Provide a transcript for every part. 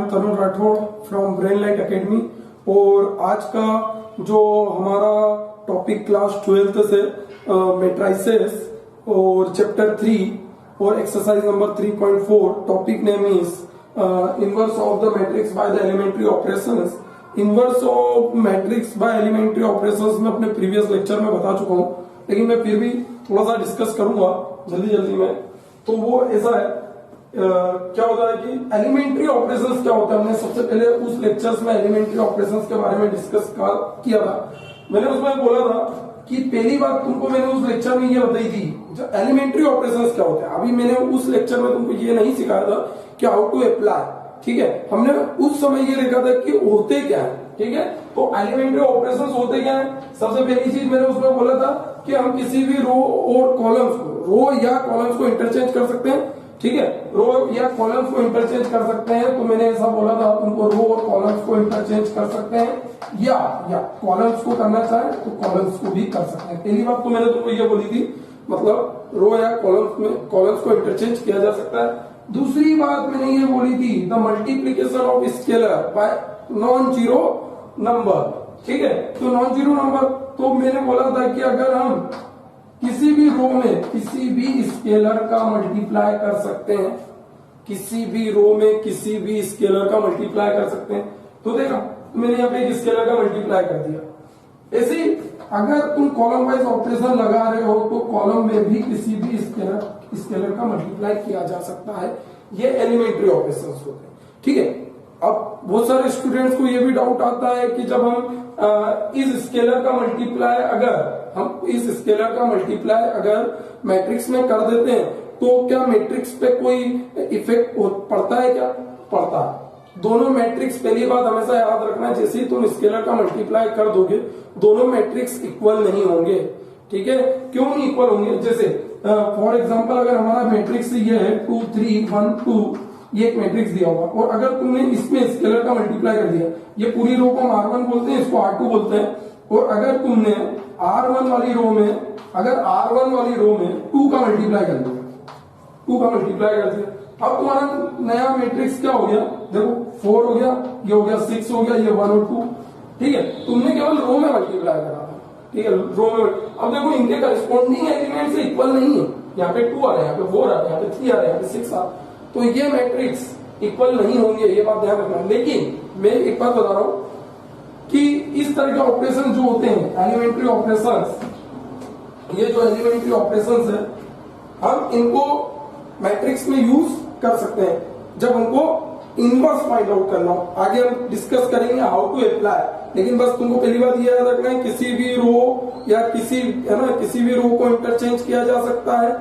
M Tarun Rathore from Brain Light Academy. और आज का जो हमारा टॉपिक क्लास 12th से मैट्रिसेस और चैप्टर 3 और exercise number 3.4 topic name is inverse of the matrix by the elementary operations. Inverse of matrix by elementary operations में अपने प्रीवियस लेक्चर में बता चुका हूं, लेकिन मैं फिर भी थोड़ा सा डिस्कस करूंगा जल्दी में। तो वो ऐसा है, क्या होता है कि एलिमेंट्री ऑपरेशंस क्या होता है। हमने सबसे पहले उस लेक्चर्स में एलिमेंट्री ऑपरेशंस के बारे में डिस्कस किया था। मैंने उसमें बोला था कि पहली बात तुमको मैंने उस लेक्चर में ये बताई थी जो एलिमेंट्री ऑपरेशंस क्या होते हैं। अभी मैंने उस लेक्चर में तुमको ये नहीं सिखाया था कि हाउ टू अप्लाई, ठीक है। हमने उस समय ये देखा था कि होते क्या है, ठीक है। तो एलिमेंट्री ऑपरेशंस होते क्या है, सबसे पहली चीज मैंने उसमें बोला था कि हम किसी भी रो और कॉलम्स को, रो या कॉलम्स को इंटरचेंज कर सकते हैं, ठीक है। रो या कॉलम्स को इंटरचेंज कर सकते हैं। तो मैंने ऐसा बोला था तुमको, रो और कॉलम्स को इंटरचेंज कर सकते हैं या कॉलम्स को करना चाहे तो कॉलम्स को भी कर सकते हैं। पहली बात तो मैंने तुमको ये बोली थी, मतलब रो या कॉलम्स में कॉलम्स को इंटरचेंज किया जा सकता है। दूसरी बात मैंने ये बोली थी the multiplication of scalar bye non zero number, ठीक है। तो नॉन जीरो नंबर, तो मैंने बोला था कि अगर हम किसी भी रो में किसी भी स्केलर का मल्टीप्लाई कर सकते हैं, किसी भी रो में किसी भी स्केलर का मल्टीप्लाई कर सकते हैं। तो देखा मैंने यहाँ पे एक स्केलर का मल्टीप्लाई कर दिया। ऐसे अगर तुम कॉलम वाइज ऑपरेशन लगा रहे हो तो कॉलम में भी किसी भी स्केलर का मल्टीप्लाई किया जा सकता है। ये एलिमेंट्री ऑपरेशन होते हैं, ठीक है। अब बहुत सारे स्टूडेंट्स को ये भी डाउट आता है कि जब हम इस स्केलर का मल्टीप्लाई अगर मैट्रिक्स में कर देते हैं तो क्या मैट्रिक्स पे कोई इफेक्ट पड़ता है? क्या पड़ता है? दोनों मैट्रिक्स, पहली बात हमेशा याद रखना, जैसे ही तुम स्केलर का मल्टीप्लाई कर दोगे दोनों मैट्रिक्स इक्वल नहीं होंगे, ठीक है। क्यों नहीं इक्वल होंगे? जैसे फॉर एग्जांपल अगर हमारा मैट्रिक्स ये है 2 3 1 2, ये एक मैट्रिक्स दिया होगा और अगर तुमने इसमें स्केलर का मल्टीप्लाई कर दिया, ये पूरी रो को हम R1 बोलते हैं, इसको R2 बोलते हैं। और अगर तुमने R1 वाली रो में 2 का मल्टीप्लाई कर दिया, 2 का मल्टीप्लाई कर दिया, अब तुम्हारा नया मैट्रिक्स क्या हो गया? देखो 4 हो गया, ये हो गया 6 हो गया, ये 1 और 2, ठीक है। तुमने केवल रो में मल्टीप्लाई करा, ठीक है, रो में। अब देखो इनके करस्पॉन्डिंग एलिमेंट से इक्वल नहीं है। यहाँ पे 2 आ रहा है, यहाँ पे 4 आ रहा है, यहाँ पे 3 आ रहा है, यहाँ पे 6 आ रहा है, तो ये मैट्रिक्स इक्वल नहीं होंगे, ये बात ध्यान रखना। लेकिन मैं एक बात बता रहा हूं कि इस तरह के ऑपरेशन जो होते हैं एलिमेंट्री ऑपरेशंस, ये जो एलिमेंट्री ऑपरेशंस है हम इनको मैट्रिक्स में यूज कर सकते हैं जब हमको इनवर्स फाइंड आउट करना हो। आगे हम डिस्कस करेंगे हाउ टू अप्लाई, लेकिन बस तुमको पहली बात ये याद रखना है किसी भी रो या किसी भी रो को इंटरचेंज किया जा सकता है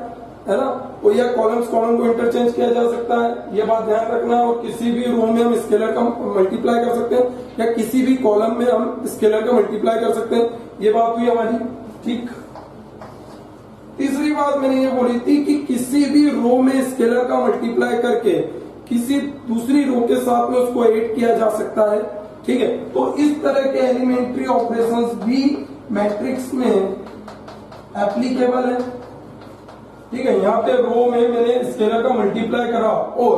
ना, और या कॉलम को इंटरचेंज किया जा सकता है, ये बात ध्यान रखना। और किसी भी रो में हम स्केलर का मल्टीप्लाई कर सकते हैं या किसी भी कॉलम में हम स्केलर का मल्टीप्लाई कर सकते हैं, ये बात हुई हमारी, ठीक। तीसरी बात मैंने ये बोली थी कि किसी भी रो में स्केलर का मल्टीप्लाई करके किसी दूसरी रो के साथ में उसको ऐड किया जा सकता है, ठीक है। तो इस तरह के एलिमेंट्री ऑपरेशंस भी मैट्रिक्स में एप्लीकेबल है, ठीक है। यहाँ पे रो में मैंने स्केलर का मल्टीप्लाई करा और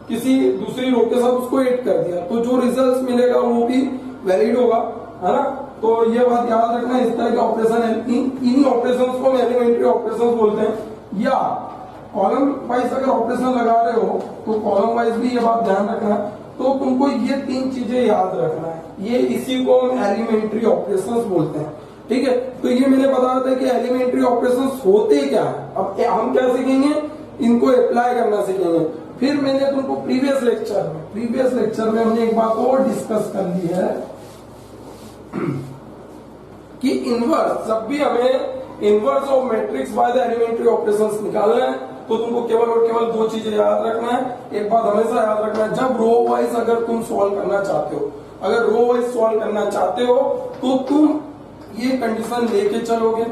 किसी दूसरी रो के साथ उसको ऐड कर दिया, तो जो रिजल्ट मिलेगा वो भी वैलिड होगा, है ना। तो ये बात याद रखना, इस तरह के ऑपरेशन है, इन्हीं ऑपरेशन को हम एलिमेंट्री ऑपरेशन बोलते हैं। या कॉलम वाइज अगर ऑपरेशन लगा रहे हो तो कॉलम वाइज भी ये बात ध्यान रखना। तो तुमको ये 3 चीजें याद रखना है, ये इसी को हम एलिमेंट्री ऑपरेशंस बोलते हैं, ठीक है। तो ये मैंने बताया था कि एलिमेंट्री ऑपरेशंस होते क्या है। अब हम क्या सीखेंगे, इनको अप्लाई करना सीखेंगे। फिर मैंने तुमको प्रीवियस लेक्चर में हमने एक बात और डिस्कस कर ली है कि इनवर्स, जब भी हमें inverse of matrix by the elementary operations निकालना है तो तुमको केवल और केवल 2 चीजें याद रखना है। एक बात हमेशा याद रखना है, जब रो वाइज अगर तुम सॉल्व करना चाहते हो, अगर रो वाइज सॉल्व करना चाहते हो तो तुम ये कंडीशन लेके चलोगे,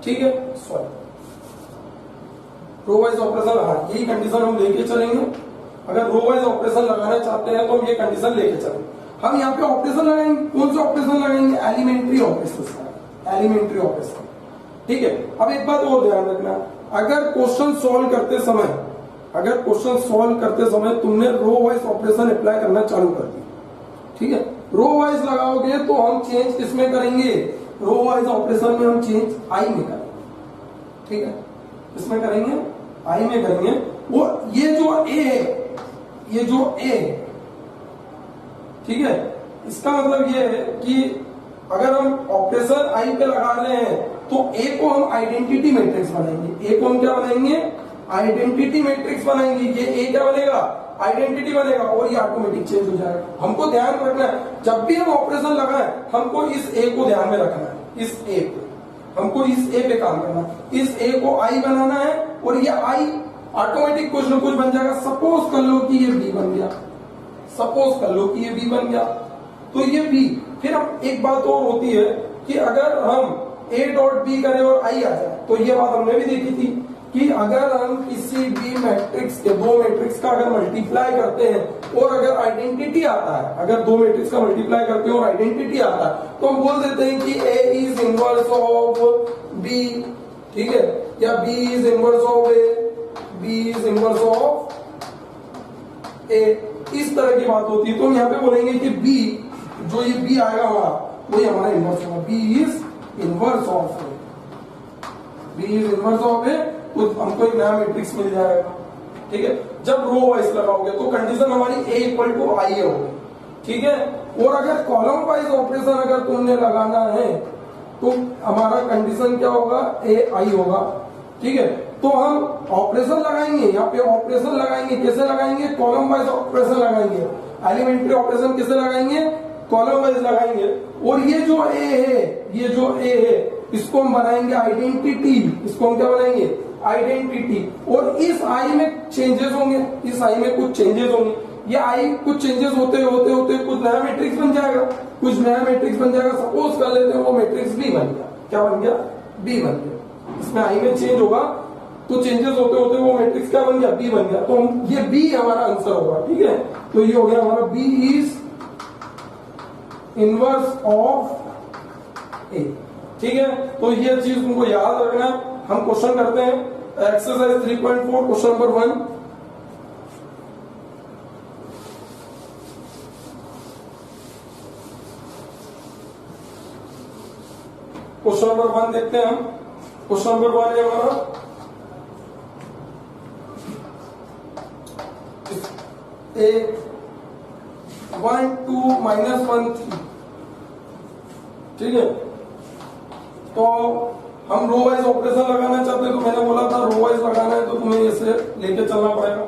ठीक है। सॉल्व रो वाइज ऑपरेशन, हाँ यही कंडीशन हम लेके चलेंगे। अगर रो वाइज ऑपरेशन लगाना चाहते हैं तो हम ये कंडीशन लेके चलेंगे। हम यहाँ पे ऑपरेशन लगाएंगे, कौन से ऑपरेशन लगाएंगे? एलिमेंट्री ऑपरेशन, ठीक है। अब एक बात और ध्यान रखना, अगर क्वेश्चन सॉल्व करते समय अगर क्वेश्चन सॉल्व करते समय तुमने रो वाइज ऑपरेशन अप्लाई करना चालू कर दिया, ठीक है, रो वाइज लगाओगे तो हम चेंज किसमें करेंगे, रो वाइज ऑपरेशन में हम चेंज आई में करेंगे, ठीक है, इसमें करेंगे आई में करेंगे। वो ये जो ए है, ये जो ए है, ठीक है, इसका मतलब ये है कि अगर हम ऑपरेशन आई पे लगा रहे हैं तो ए को हम आइडेंटिटी मैट्रिक्स बनाएंगे, ए को हम क्या बनाएंगे, आइडेंटिटी मैट्रिक्स बनाएंगे। ये ए क्या बनेगा, आइडेंटिटी बनेगा और ये ऑटोमेटिक चेंज हो जाएगा। हमको ध्यान रखना है जब भी हम ऑपरेशन लगाएं हमको इस ए को ध्यान में रखना है, इस ए को हमको इस ए पे काम करना है, इस ए को आई बनाना है और ये आई ऑटोमेटिक कुछ न कुछ बन जाएगा। सपोज कर लो कि ये बी बन गया, सपोज कर लो कि ये बी बन गया तो ये बी। फिर हम एक बात और होती है कि अगर हम ए डॉट बी करें और आई आ जाए तो ये बात हमने भी देखी थी कि अगर हम किसी भी मैट्रिक्स के दो मैट्रिक्स का अगर मल्टीप्लाई करते हैं और अगर आइडेंटिटी आता है, अगर दो मैट्रिक्स का मल्टीप्लाई करते हैं और आइडेंटिटी आता है तो हम बोल देते हैं कि A is inverse of B, ठीक है, या B is inverse of A, B is inverse of A, इस तरह की बात होती है। तो हम यहाँ पे बोलेंगे कि बी, जो ये बी आएगा हमारा वही हमारा इनवर्स होगा, B is inverse of A, B is inverse of A, तो हमको एक नया मैट्रिक्स मिल जाएगा, ठीक है। जब रो वाइज लगाओगे तो कंडीशन हमारी ए इक्वल टू आई होगी, ठीक है। और अगर कॉलम वाइज ऑपरेशन अगर तुमने लगाना है तो हमारा कंडीशन क्या होगा, ए आई होगा, ठीक है। तो हम ऑपरेशन लगाएंगे, यहाँ पे ऑपरेशन लगाएंगे, कैसे लगाएंगे, कॉलम वाइज ऑपरेशन लगाएंगे, एलिमेंट्री ऑपरेशन कैसे लगाएंगे, कॉलम वाइज लगाएंगे। और ये जो ए है, ये जो ए है इसको हम बनाएंगे आइडेंटिटी, इसको हम क्या बनाएंगे, आइडेंटिटी। और इस आई में चेंजेस होंगे, इस आई में कुछ चेंजेस होंगे, ये आई कुछ चेंजेस होते होते होते कुछ नया मैट्रिक्स बन जाएगा, कुछ नया मैट्रिक्स बन जाएगा। सपोज कर लेते हैं वो मैट्रिक्स बी बन गया, क्या बन गया, बी बन गया। इसमें आई में चेंज होगा तो चेंजेस होते होते वो मैट्रिक्स क्या बन गया, बी बन गया। तो हम ये बी हमारा आंसर होगा, ठीक है। तो ये हो गया हमारा बी इज इनवर्स ऑफ ए, ठीक है। तो ये चीज तुमको याद रखना। हम क्वेश्चन करते हैं exercise 3.4 question number 1। Question number 1 देखते हैं हम। क्वेश्चन नंबर 1 है हमारा ए 1 2 -1 3, ठीक है। तो हम रो वाइज ऑपरेशन लगाना चाहते हैं, तो मैंने बोला था रो वाइज लगाना है तो तुम्हें इसे लेके चलना पड़ेगा,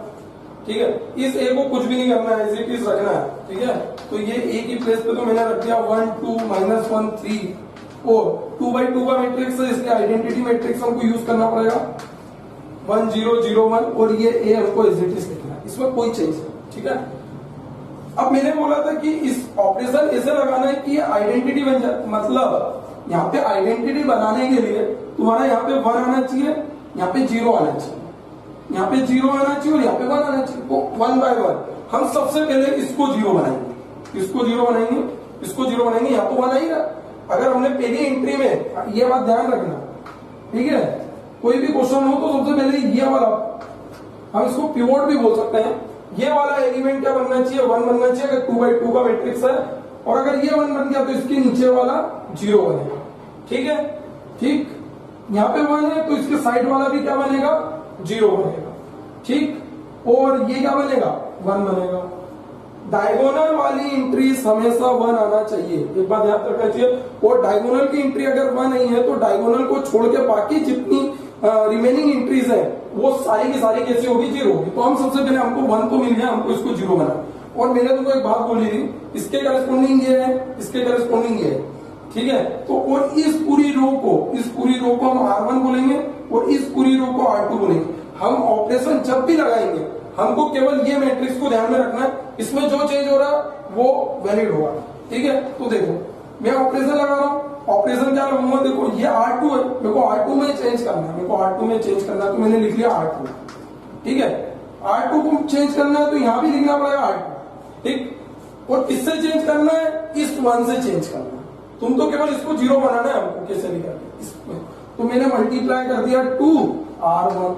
ठीक है। इस ए को कुछ भी नहीं करना है, इसे किस रखना है, ठीक है। तो ये ए की प्लेस पे तो मैंने रख दिया 1 2 -1 3 और 2/2 का मैट्रिक्स है, इसलिए आइडेंटिटी मैट्रिक्स हमको यूज करना पड़ेगा 1 0 0 1 और ये ए हमको एज इट इज लिखना है, इसमें कोई चेंज नहीं, ठीक है। अब मैंने बोला था कि इस ऑपरेशन ऐसे लगाना है कि आइडेंटिटी बन जाए, मतलब यहाँ पे आइडेंटिटी बनाने के लिए तुम्हारा यहाँ पे 1 आना चाहिए, यहाँ पे 0 आना चाहिए, यहाँ पे 0 आना चाहिए और यहाँ पे 1 आना चाहिए। तो 1 by 1 हम सबसे पहले इसको 0 बनाएंगे, इसको 0 बनाएंगे, इसको 0 बनाएंगे, यहाँ तो 1 आएगा। अगर हमने पहली एंट्री में, ये बात ध्यान रखना, ठीक है, कोई भी क्वेश्चन हो तो सबसे पहले ये वाला, हम इसको पिवोट भी बोल सकते हैं, ये वाला एलिमेंट क्या बनना चाहिए, 1 बनना चाहिए। अगर 2/2 का मैट्रिक्स है और अगर ये 1 बन गया तो इसके नीचे वाला 0 बनेगा, ठीक है, ठीक। यहाँ पे 1 है तो इसके साइड वाला भी क्या बनेगा, 0 बनेगा, ठीक। और ये क्या बनेगा, 1 बनेगा। डायगोनल वाली एंट्रीज हमेशा 1 आना चाहिए, एक बात याद रखना चाहिए। और डायगोनल की एंट्री अगर 1 नहीं है तो डायगोनल को छोड़ के बाकी जितनी रिमेनिंग एंट्रीज है वो सारी की सारी कैसी होगी, 0 होगी। तो हम सबसे पहले हमको 1 तो मिल गया, हमको इसको 0 बना। और मैंने तुमको एक बात बोली थी, इसके करस्पॉन्डिंग ये है, इसके करस्पॉन्डिंग ये है, ठीक है। तो और इस पूरी रो को हम R1 बोलेंगे और इस पूरी रो को R2 बोलेंगे। हम ऑपरेशन जब भी लगाएंगे हमको केवल ये मैट्रिक्स को ध्यान में रखना है, इसमें जो चेंज हो रहा है वो वैलिड होगा, ठीक है। तो देखो मैं ऑपरेशन लगा रहा हूँ, ऑपरेशन क्या लगाऊंगा, देखो ये R2 है, मेरे को R2 में चेंज करना है, मेरे को R2 में चेंज करना है, तो मैंने लिख लिया R2, ठीक है। R2 को चेंज करना है तो यहां भी लिखना पड़ेगा R2, ठीक। और किससे चेंज करना है, इस 1 से चेंज करना है। तुम तो केवल इसको 0 बनाना है हमको, कैसे भी करके इसमें। तो मैंने मल्टीप्लाई कर दिया 2 R1,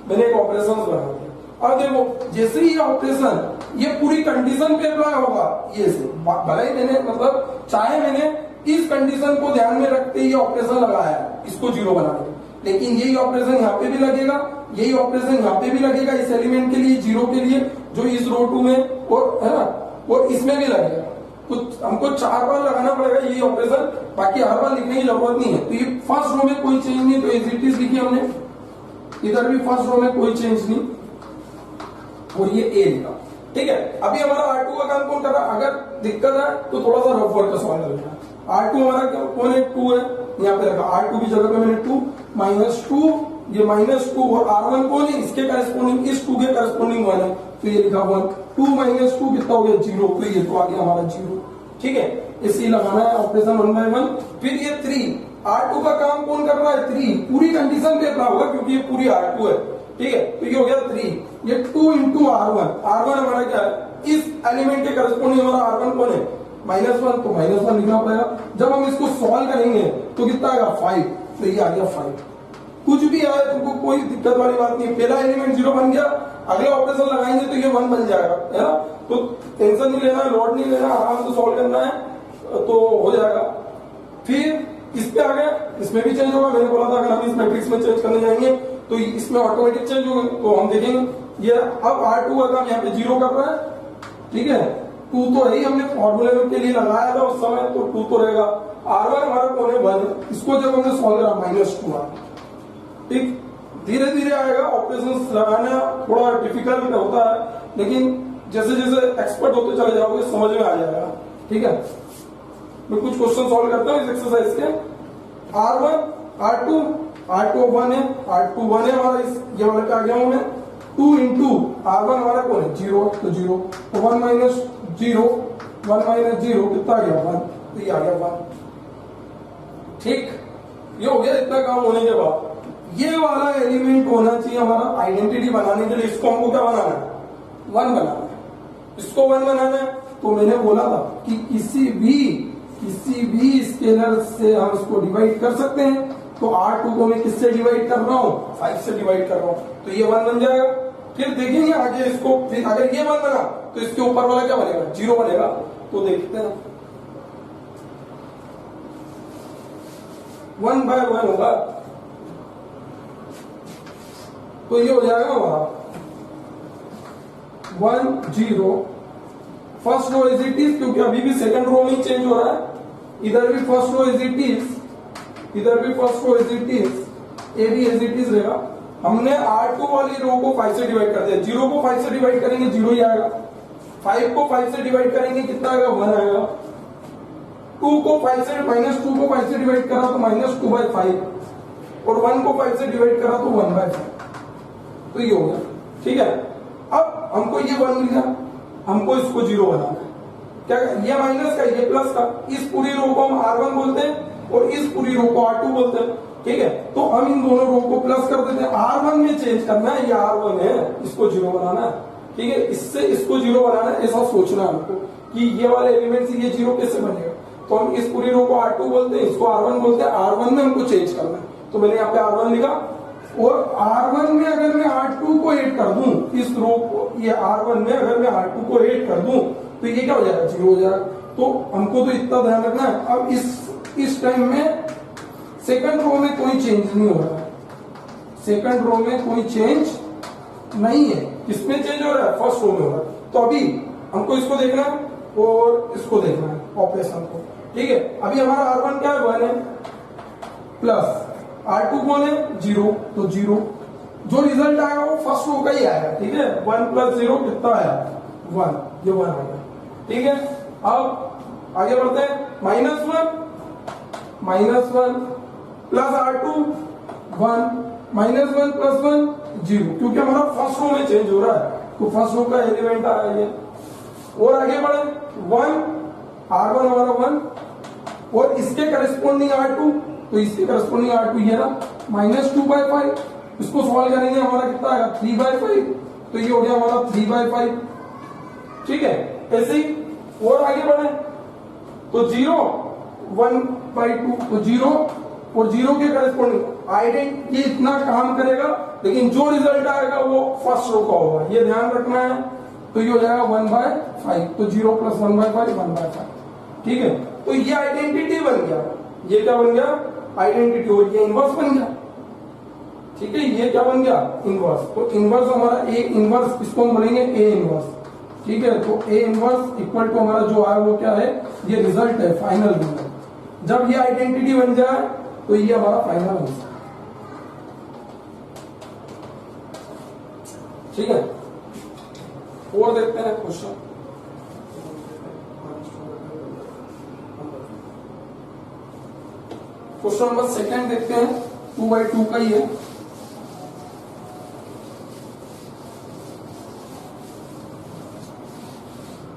मैंने एक ऑपरेशन बना दिया। अब देखो जैसे ही ये ऑपरेशन ये पूरी कंडीशन पे अप्लाई होगा, ये से भले ही मैंने मतलब चाहे मैंने इस कंडीशन को ध्यान में रखते ये ऑपरेशन लगाया है इसको जीरो बनाने, लेकिन यही ऑपरेशन यहाँ पे भी लगेगा, यही ऑपरेशन यहाँ पे भी लगेगा इस एलिमेंट के लिए जीरो के लिए जो इस रो 2 में और है ना, और इसमें भी लगेगा। कुछ हमको 4 बार लगाना पड़ेगा यही ऑपरेशन, बाकी हर बार लिखने की जरूरत नहीं है। तो ये फर्स्ट रो में कोई चेंज नहीं, तो एज इट इज लिखी हमने, इधर भी फर्स्ट रो में कोई चेंज नहीं और ये ए लिखा। ठीक है, अभी हमारा R2 का काम कौन कर रहा है? अगर दिक्कत है तो थोड़ा सा रफ वर्क का सवाल कर लेना। R2 हमारा क्या कौन है? 2 है, यहाँ पे रखा R2 की जगह पे मैंने 2 -2, ये -2 और R1 कौन है? इसके करस्पॉन्डिंग, इस 2 के करस्पॉन्डिंग 1 है, तो ये लिखा 1। 2 - 2 कितना हो गया? 0, तो ये तो आ गया हमारा 0। ठीक है, इसी लगाना है ऑपरेशन 1 by 1। फिर ये 3, R2 का काम कौन कर रहा है? 3 पूरी कंडीशन पे अप्लाई होगा क्योंकि ये पूरी R2 है। ठीक है, तो ये हो गया 3, ये 2 into R1, R1 हमारा क्या है? इस एलिमेंट के करस्पॉन्डिंग हमारा R1 कौन है? -1, तो -1 लिखना पड़ेगा। जब हम इसको सॉल्व करेंगे तो कितना आएगा? 5, तो ये आ गया 5। कुछ भी आए तुमको कोई दिक्कत वाली बात नहीं, पहला एलिमेंट 0 बन गया, अगले ऑपरेशन लगाएंगे तो ये 1 बन जाएगा, है ना। तो टेंशन नहीं लेना है, लोड नहीं लेना, आराम से सॉल्व करना है तो हो जाएगा। फिर इस पे आ गया, इसमें भी चेंज होगा। मैंने बोला था अगर हम इस मैट्रिक्स में चेंज करने जाएंगे तो इसमें ऑटोमेटिक चेंज होगा, तो हम देखेंगे। ये अब R2 का काम यहाँ पे 0 कर रहा है। ठीक है, 2 तो है ही, हमने फॉर्मूले के लिए लगाया था उस समय, तो 2 तो रहेगा। R1 हमारा कौन है? 1। इसको जब हमने सॉल्व करा -2 आ, ठीक, धीरे धीरे आएगा। ऑपरेशन लगाना थोड़ा डिफिकल्ट होता है, लेकिन जैसे जैसे एक्सपर्ट होते चले जाओगे समझ में आ जाएगा। ठीक है, मैं कुछ क्वेश्चन सॉल्व करता हूँ इस एक्सरसाइज के। R1 R2 1 है, R2 1 है हमारा, इस ये वाले का आ गया हूं मैं। 2 into R1 हमारा कौन है? 0, तो 0, तो 1 - 0, 1 - 0 कितना आ गया? 1, तो ये आ गया 1। ठीक, ये हो गया। इतना काम होने के बाद ये वाला एलिमेंट होना चाहिए हमारा आइडेंटिटी बनाने के लिए। इसको हमको क्या बनाना है? 1 बनाना है। इसको 1 बनाना है, तो मैंने बोला था कि किसी भी स्केलर से हम इसको डिवाइड कर सकते हैं। तो R2 को मैं किससे डिवाइड कर रहा हूं? 5 से डिवाइड कर रहा हूं, तो ये 1 बन जाएगा। फिर देखेंगे आगे इसको, फिर अगर ये 1 बना तो इसके ऊपर वाला क्या बनेगा? 0 बनेगा। तो देखते हैं, 1 by 1 होगा, तो ये हो जाएगा हमारा 1 0। First row is it is, क्योंकि अभी भी सेकंड रो में चेंज हो रहा है। इधर भी first row is it is, इधर भी first row is it is, A भी इज इट इज रहेगा। हमने R2 वाली रो को 5 से डिवाइड कर दिया। 0 को 5 से डिवाइड करेंगे 0 ही आएगा। 5 को 5 से डिवाइड करेंगे कितना आएगा? 1 आएगा। 2 को 5 से -2 को 5 से डिवाइड करा तो -2/5, और 1 को 5 से डिवाइड करा तो 1/5, तो ये हो गया। ठीक है, अब हमको ये 1 मिल गया, हमको इसको 0 बनाना है। क्या ये माइनस का, ये प्लस का, इस पूरी रो को हम R1 बोलते हैं और इस पूरी रो को R2 बोलते हैं। ठीक है, तो हम इन दोनों रो को प्लस कर देते हैं। R1 में चेंज करना है, ये R1 है, इसको 0 बनाना है। ठीक है, इससे इसको 0 बनाना है, ऐसा सोचना है हमको कि ये वाले एलिमेंट से ये 0 कैसे बनेगा। तो हम इस पूरी रो को R2 बोलते हैं, इसको R1 बोलते हैं। R1 में हमको चेंज करना है, तो मैंने यहाँ पे R1 लिखा। और R1 में अगर मैं R2 को ऐड कर दूं, इस रो को, ये R1 में अगर मैं R2 को ऐड कर दूं तो ये क्या हो जाएगा? 0 हो जाएगा। तो हमको तो इतना ध्यान रखना है। अब इस टाइम में सेकंड रो में कोई चेंज नहीं हो रहा है, सेकंड रो में कोई चेंज नहीं है। किसमें चेंज हो रहा है? फर्स्ट रो में हो रहा है। तो अभी हमको इसको देखना है और इसको देखना है, ऑपरेशन को। ठीक है, अभी हमारा R1 क्या है? 1 है, प्लस R2 कौन है? 0, तो 0। जो रिजल्ट आएगा वो फर्स्ट रो का ही आएगा। ठीक है, 1 + 0 कितना आया? 1, ये 1 आएगा। ठीक है, अब आगे बढ़ते हैं। -1 प्लस R2 1, -1 + 1 0, क्योंकि हमारा फर्स्ट रो में चेंज हो रहा है, तो फर्स्ट रो का एलिमेंट आ रहा है। और आगे बढ़े, 1 R1 हमारा 1 और इसके करस्पॉन्डिंग R2, तो इसके करस्पॉन्डिंग R2 ये ना -2/5। इसको सॉल्व करेंगे हमारा कितना आएगा? 3/5, तो ये हो गया हमारा 3/5। ठीक है, ऐसे ही और आगे बढ़े तो 0 1/2, तो 0 और 0 के करस्पॉन्डिंग आइडेंट, ये इतना काम करेगा लेकिन जो रिजल्ट आएगा वो फर्स्ट रो का होगा, ये ध्यान रखना है। तो ये हो जाएगा 1/5, तो 0 + 1/5 1/5। ठीक है, तो ये आइडेंटिटी बन गया। ये क्या बन गया? आइडेंटिटी। और ये इनवर्स बन गया। ठीक है, ये क्या बन गया? इनवर्स। तो इनवर्स हमारा ए इनवर्स, इसको हम बोलेंगे ए इनवर्स। ठीक है, तो ए इनवर्स इक्वल टू हमारा जो आया वो क्या है? ये रिजल्ट है, फाइनल रिजल्ट। जब ये आइडेंटिटी बन जाए तो ये हमारा फाइनल आंसर। ठीक है, और देखते हैं क्वेश्चन। क्वेश्चन नंबर 2 देखते हैं, 2/2 का ही है।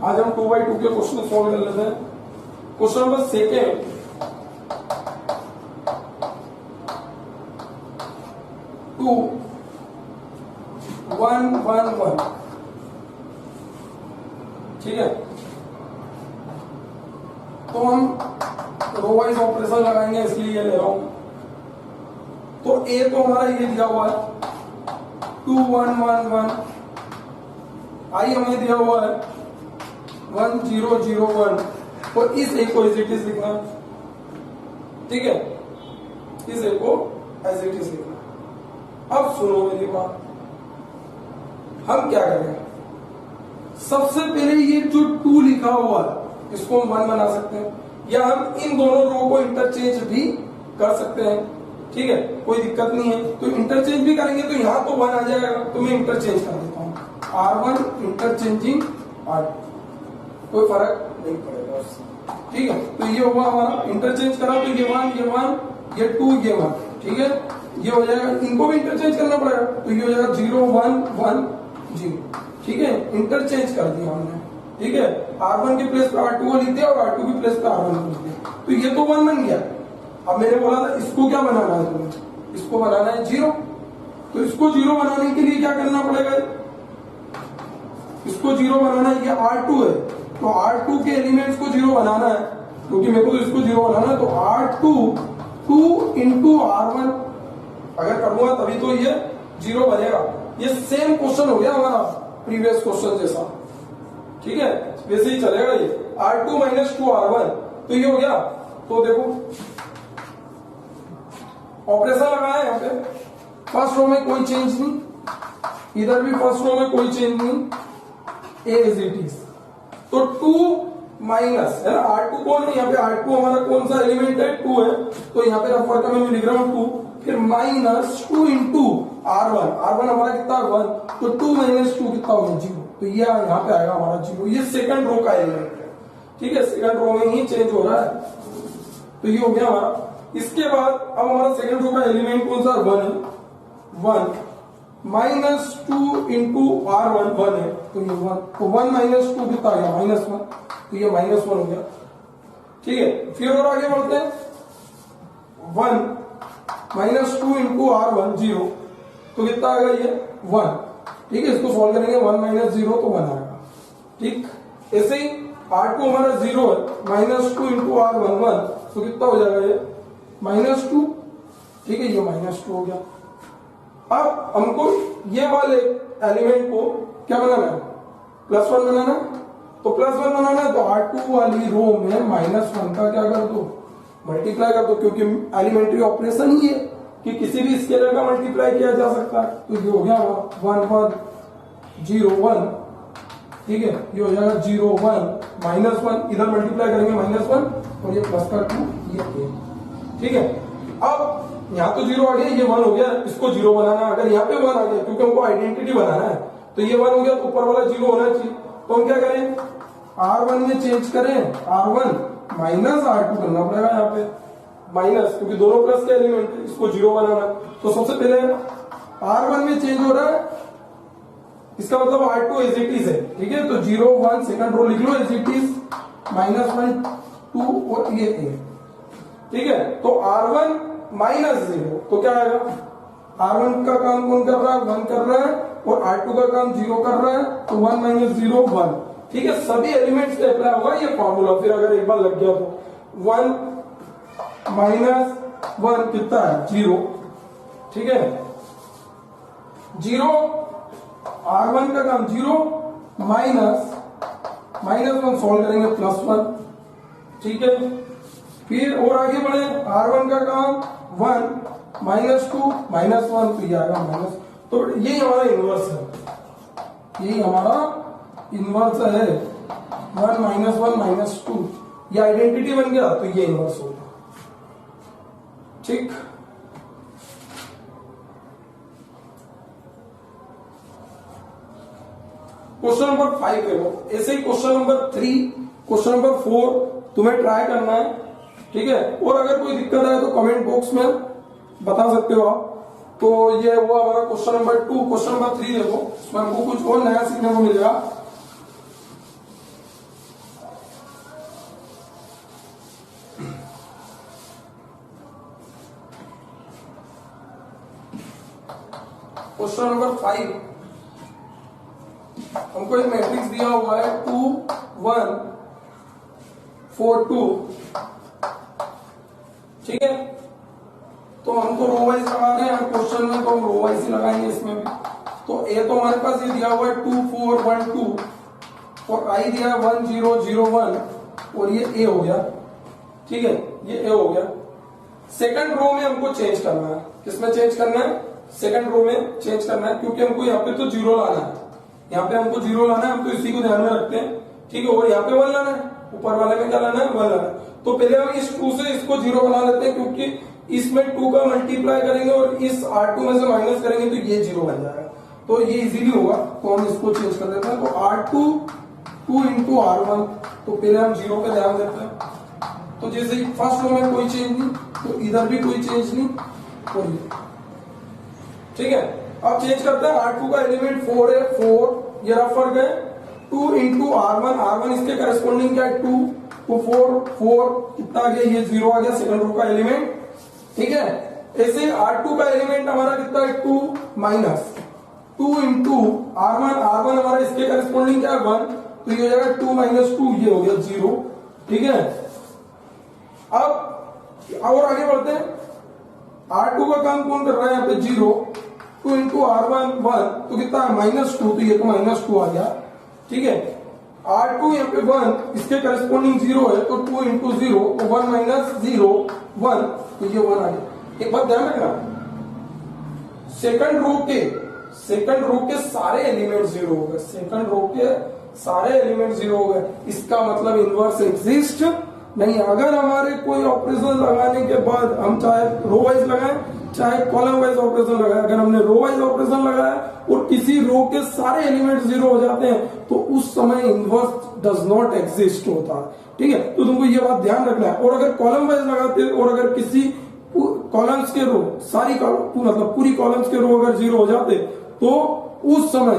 आज हम 2/2 के क्वेश्चन सॉल्व कर लेते हैं। Question number 2 2 1 1 1। ठीक है, तो हम रो वाइज ऑपरेशन लगाएंगे, इसलिए ये ले रहा हूं। तो ए तो हमारा ये दिया हुआ है 2 1 1 1। आई हमें दिया हुआ है 1 0 0 1। और इस ए को एज इट इज लिखना। ठीक है, इस ए को एज इट इज लिखना। अब सुनो मेरी बात, हम क्या करेंगे? सबसे पहले ये जो 2 लिखा हुआ है इसको हम 1 बना सकते हैं, या हम इन दोनों रो को इंटरचेंज भी कर सकते हैं। ठीक है, कोई दिक्कत नहीं है। तो इंटरचेंज भी करेंगे तो यहां तो 1 आ जाएगा, तो मैं इंटरचेंज कर देता हूं। R1 इंटरचेंजिंग R2, कोई फर्क नहीं पड़ेगा उससे। ठीक है, तो ये हुआ हमारा इंटरचेंज करा, तो ये 1 ये 1 ये 2 ये 1। ठीक है, ये हो जाएगा, इनको भी इंटरचेंज करना पड़ेगा, तो ये हो जाएगा 0 1 1 0। ठीक है, इंटरचेंज कर दिया हमने। ठीक है, R1 के प्लेस पे R2 को लिख दिया और R2 के प्लेस पे R1 को लिख दिया, तो ये तो 1 बन गया। अब मैंने बोला था इसको क्या बनाना है तुम्हें? इसको बनाना है 0। तो इसको 0 बनाने के लिए क्या करना पड़ेगा? इसको 0 बनाना है, ये R2 है, तो R2 के एलिमेंट्स को 0 बनाना है, क्योंकि मेरे को तो इसको 0 बनाना है। तो R2 2 × R1 अगर करूंगा तभी तो ये 0 बनेगा। ये सेम क्वेश्चन हो गया हमारा प्रीवियस क्वेश्चन जैसा। ठीक है, वैसे ही चलेगा ये। R2 - 2 R1, तो ये हो गया। तो देखो ऑपरेशन लगाया यहाँ पे, फर्स्ट रो में कोई चेंज नहीं, इधर भी फर्स्ट रो में कोई चेंज नहीं, ए इज इट इज। तो 2 माइनस है ना, R2 कौन है यहाँ पे? R2 हमारा कौन सा एलिमेंट है? 2 है, तो यहाँ पे रफ वर्क में मैं लिख रहा हूँ 2, फिर -2 × R1। R1 हमारा कितना? 1, तो 2 - 2 कितना होगा? 0। तो ये यहाँ पे आएगा हमारा 0। ये सेकंड रो का एलिमेंट है। ठीक है, सेकंड रो में ही चेंज हो रहा है, तो ये हो गया हमारा। इसके बाद अब हमारा सेकंड रो का एलिमेंट कौन सा? 1 है। 1 -2 × R1 1 है, तो ये 1, तो 1 - 2 कितना आ गया? -1, तो ये -1 हो गया। ठीक है, फिर और आगे बढ़ते हैं। 1 -2 × R1 0, तो कितना आएगा? ये 1। ठीक है, इसको सॉल्व करेंगे, 1 - 0 तो 1 आएगा। ठीक, ऐसे ही R2 हमारा 0 है, -2 × R1 1, तो कितना हो जाएगा? ये -2। ठीक है, ये -2 हो गया। अब हमको ये वाले एलिमेंट को क्या बनाना है? +1 बनाना है। तो +1 बनाना है तो R2 वाली रो में -1 का क्या कर दो? मल्टीप्लाई कर दो, क्योंकि एलिमेंट्री ऑपरेशन ही है कि किसी भी स्केलर का मल्टीप्लाई किया जा सकता है। तो ये हो गया 1 1 0 1। ठीक है, ये हो जाएगा 0 1 -1, इधर मल्टीप्लाई करेंगे -1 और ये प्लस का 2 ये 1। ठीक है, अब यहाँ तो 0 आ गया, ये 1 हो गया, इसको 0 बनाना। अगर यहाँ पे 1 आ गया, क्योंकि हमको आइडेंटिटी बनाना है, तो ये 1 हो गया, तो ऊपर वाला 0 होना चाहिए। तो हम क्या करें? R1 में चेंज करें, R1 -R2 करना पड़ेगा यहाँ पे, माइनस, क्योंकि दोनों प्लस के एलिमेंट है, इसको 0 बनाना। तो सबसे पहले R1 में चेंज हो रहा है, इसका मतलब R2 एज इट इज है। ठीक है, तो 0 1 सेकंड रो लिख लो एज इट इज, -1 2 और ये 1। ठीक है, तो R1 -0, तो क्या आएगा? R1 का काम कौन कर रहा है? 1 कर रहा है, और R2 का काम 0 कर रहा है, तो 1 - 0 1। ठीक है, सभी एलिमेंट्स पे अप्लाई होगा ये फॉर्मूला। फिर अगर एक बार लग गया तो 1 - 1 कितना है? 0। ठीक है, जीरो, R1 का काम 0 माइनस 1 सॉल्व करेंगे +1, ठीक है। फिर और आगे बढ़े, R1 का काम 1 -2 -1 तो ये आएगा माइनस, तो यही हमारा इनवर्स है, यही हमारा इनवर्स है 1 -1 -2, ये आइडेंटिटी बन गया तो ये इनवर्स होगा, ठीक। क्वेश्चन नंबर 5 देखो, ऐसे ही क्वेश्चन नंबर 3, क्वेश्चन नंबर 4 तुम्हें ट्राई करना है, ठीक है। और अगर कोई दिक्कत है तो कमेंट बॉक्स में बता सकते हो आप। तो ये हुआ हमारा क्वेश्चन नंबर 2। क्वेश्चन नंबर 3 देखो, इसमें हमको कुछ और नया सीखने को मिलेगा। क्वेश्चन नंबर 5, हमको एक मैट्रिक्स दिया हुआ है 2 1 4 2, ठीक है। तो हमको रो वाइज लगाने हैं क्वेश्चन में, तो हम रो वाइज ही लगाएंगे इसमें भी। तो ए तो हमारे पास ये दिया हुआ है 2 4 1 2, और आई दिया है 1 0 0 1, और ये ए हो गया, ठीक है, ये ए हो गया। सेकंड रो में हमको चेंज करना है, किसमें चेंज करना है? सेकंड रो में चेंज करना है, क्योंकि हमको यहाँ पे तो 0 लाना है, यहाँ पे हमको 0 लाना है, हम तो इसी को ध्यान में रखते हैं, ठीक है। और यहाँ पे 1 लाना है, ऊपर वाले में क्या लाना है? 1 लाना है। तो पहले हम इस 2 से इसको 0 बना लेते हैं, क्योंकि इसमें 2 का मल्टीप्लाई करेंगे और इस R2 में से माइनस करेंगे तो ये 0 बन जाएगा, तो ये इजीली होगा। तो हम इसको चेंज कर देते हैं, तो R2 2 इंटू R1, तो पहले हम 0 पे ध्यान देते हैं। तो जैसे फर्स्ट रो में कोई चेंज नहीं, तो इधर भी कोई चेंज नहीं, और ये, ठीक है। अब चेंज करते हैं, R2 का एलिमेंट 4 है, 4 ये रफ फर्क है। 2 इंटू R1, R1 इसके करस्पॉन्डिंग क्या है? 2, तो 4 कितना आ गया? ये 0 आ गया सेकंड रो का एलिमेंट, ठीक है। ऐसे R2 का एलिमेंट हमारा कितना है? 2 माइनस 2 इंटू R1, R1 हमारा इसके करस्पॉन्डिंग क्या है? 1, तो ये हो जाएगा 2 माइनस 2, ये हो गया 0, ठीक है। अब और आगे बढ़ते हैं, R2 का काम कौन कर रहा है यहाँ पे? 0, 2 इंटू R1 1, तो कितना है? -2, तो ये तो -2 आ गया, ठीक है। R2 यहाँ पे 1, इसके करस्पॉन्डिंग 0 है, तो 2 इंटू 0, तो 1 माइनस 0 1, तो ये 1 आ गया। एक बात ध्यान रखना, सेकंड रो के सारे एलिमेंट 0 हो गए, सेकंड रो के सारे एलिमेंट 0 हो गए, इसका मतलब इनवर्स एग्जिस्ट नहीं। अगर हमारे कोई ऑपरेशन लगाने के बाद हम चाहे रो वाइज लगाएं चाहे कॉलम वाइज ऑपरेशन लगाएं, अगर हमने रो वाइज ऑपरेशन लगाया और किसी रो के सारे एलिमेंट 0 हो जाते हैं, तो उस समय इनवर्स डज नॉट एग्जिस्ट होता है, ठीक है। तो तुमको ये बात ध्यान रखना है। और अगर कॉलम वाइज लगाते और अगर किसी कॉलम्स के रो मतलब पूरी कॉलम्स के रो अगर 0 हो जाते, तो उस समय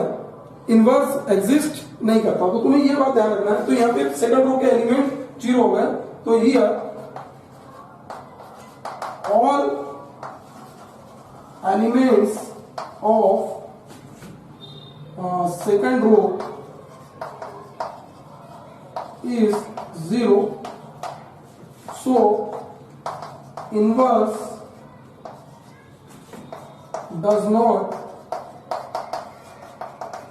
इनवर्स एग्जिस्ट नहीं करता। तो तुम्हें ये बात ध्यान रखना है। तो यहाँ पे सेकंड रो के एलिमेंट 0 हो गए, तो here all elements of second row is 0, so inverse does not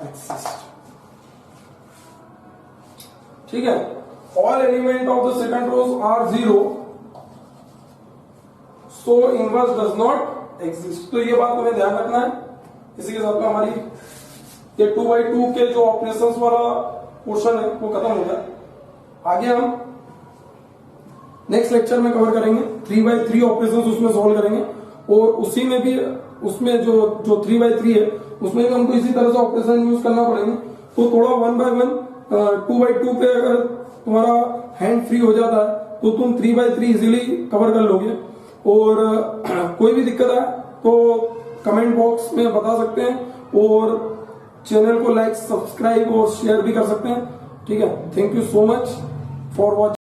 exist, ठीक है। all element of the second rows are 0, so inverse does not exist। तो ये बात तुम्हें ध्यान रखना है। इसी के साथ में हमारी ये 2x2 के जो ऑपरेशंस वाला पोर्शन है वो खत्म हो गया। आगे हम नेक्स्ट लेक्चर में कवर करेंगे 3x3 ऑपरेशंस, उसमें सॉल्व करेंगे, और उसी में भी उसमें जो 3x3 है उसमें भी हमको इसी तरह से ऑपरेशन यूज करना पड़ेंगे। तो थोड़ा 1x1 2x2 पे अगर तुम्हारा हैंड फ्री हो जाता है तो तुम 3x3 इजीली कवर कर लोगे। और कोई भी दिक्कत है तो कमेंट बॉक्स में बता सकते हैं, और चैनल को लाइक सब्सक्राइब और शेयर भी कर सकते हैं, ठीक है। Thank you so much for watching.